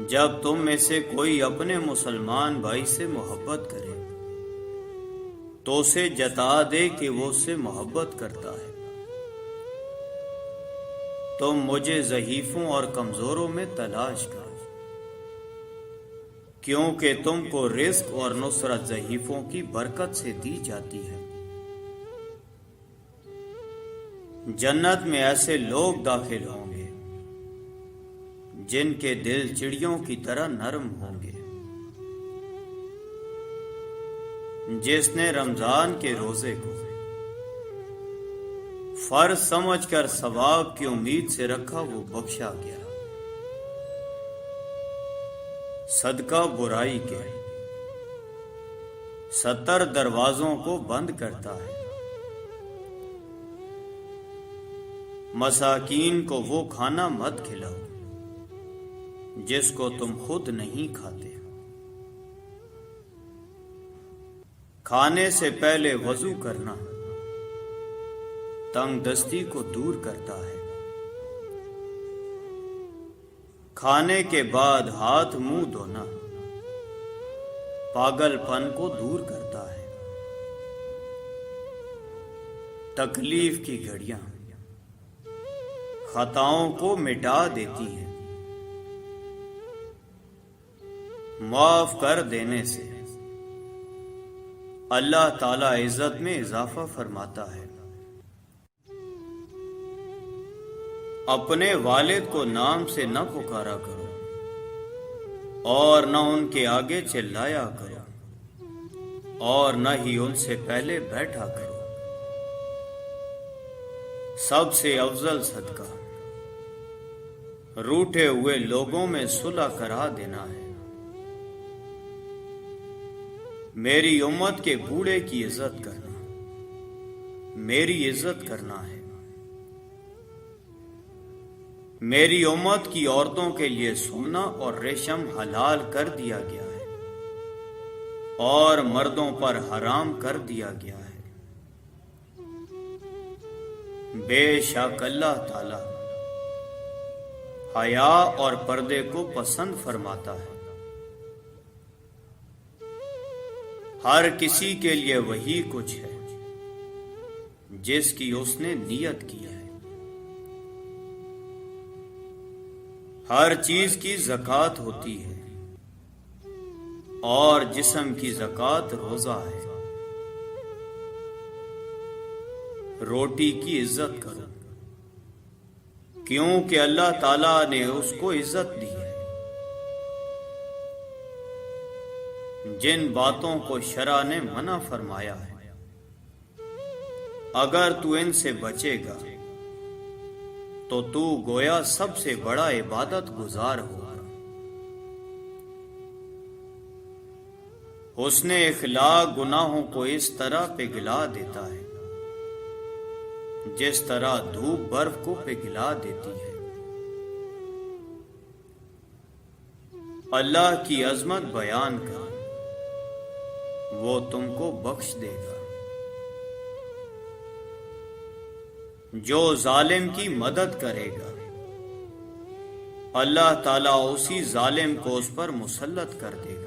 جب تم میں سے کوئی اپنے مسلمان بھائی سے محبت کرے تو اسے جتا دے کہ وہ اس سے محبت کرتا ہے۔ تم مجھے ضعیفوں اور کمزوروں میں تلاش کرو، کیونکہ تم کو رزق اور نصرت ضعیفوں کی برکت سے دی جاتی ہے۔ جنت میں ایسے لوگ داخل ہوں گے جن کے دل چڑیوں کی طرح نرم ہوں گے۔ جس نے رمضان کے روزے کو فرض سمجھ کر ثواب کی امید سے رکھا وہ بخشا گیا۔ صدقہ برائی کے 70 دروازوں کو بند کرتا ہے۔ مساکین کو وہ کھانا مت کھلاؤ جس کو تم خود نہیں کھاتے۔ کھانے سے پہلے وضو کرنا تنگ دستی کو دور کرتا ہے۔ کھانے کے بعد ہاتھ منہ دھونا پاگل پن کو دور کرتا ہے۔ تکلیف کی گھڑیاں خطاؤں کو مٹا دیتی ہیں۔ معاف کر دینے سے اللہ تعالی عزت میں اضافہ فرماتا ہے۔ اپنے والد کو نام سے نہ پکارا کرو اور نہ ان کے آگے چلایا کرو اور نہ ہی ان سے پہلے بیٹھا کرو۔ سب سے افضل صدقہ روٹھے ہوئے لوگوں میں صلح کرا دینا ہے۔ میری امت کے بوڑھے کی عزت کرنا میری عزت کرنا ہے۔ میری امت کی عورتوں کے لیے سونا اور ریشم حلال کر دیا گیا ہے اور مردوں پر حرام کر دیا گیا ہے۔ بے شک اللہ تعالی حیا اور پردے کو پسند فرماتا ہے۔ ہر کسی کے لیے وہی کچھ ہے جس کی اس نے نیت کی ہے۔ ہر چیز کی زکوٰۃ ہوتی ہے اور جسم کی زکوٰۃ روزہ ہے۔ روٹی کی عزت کرو کیونکہ اللہ تعالیٰ نے اس کو عزت دی ہے۔ جن باتوں کو شرع نے منع فرمایا ہے اگر تو ان سے بچے گا تو تو گویا سب سے بڑا عبادت گزار ہوگا۔ حسن اخلاق گناہوں کو اس طرح پگھلا دیتا ہے جس طرح دھوپ برف کو پگھلا دیتی ہے۔ اللہ کی عظمت بیان کر، وہ تم کو بخش دے گا۔ جو ظالم کی مدد کرے گا اللہ تعالیٰ اسی ظالم کو اس پر مسلط کر دے گا۔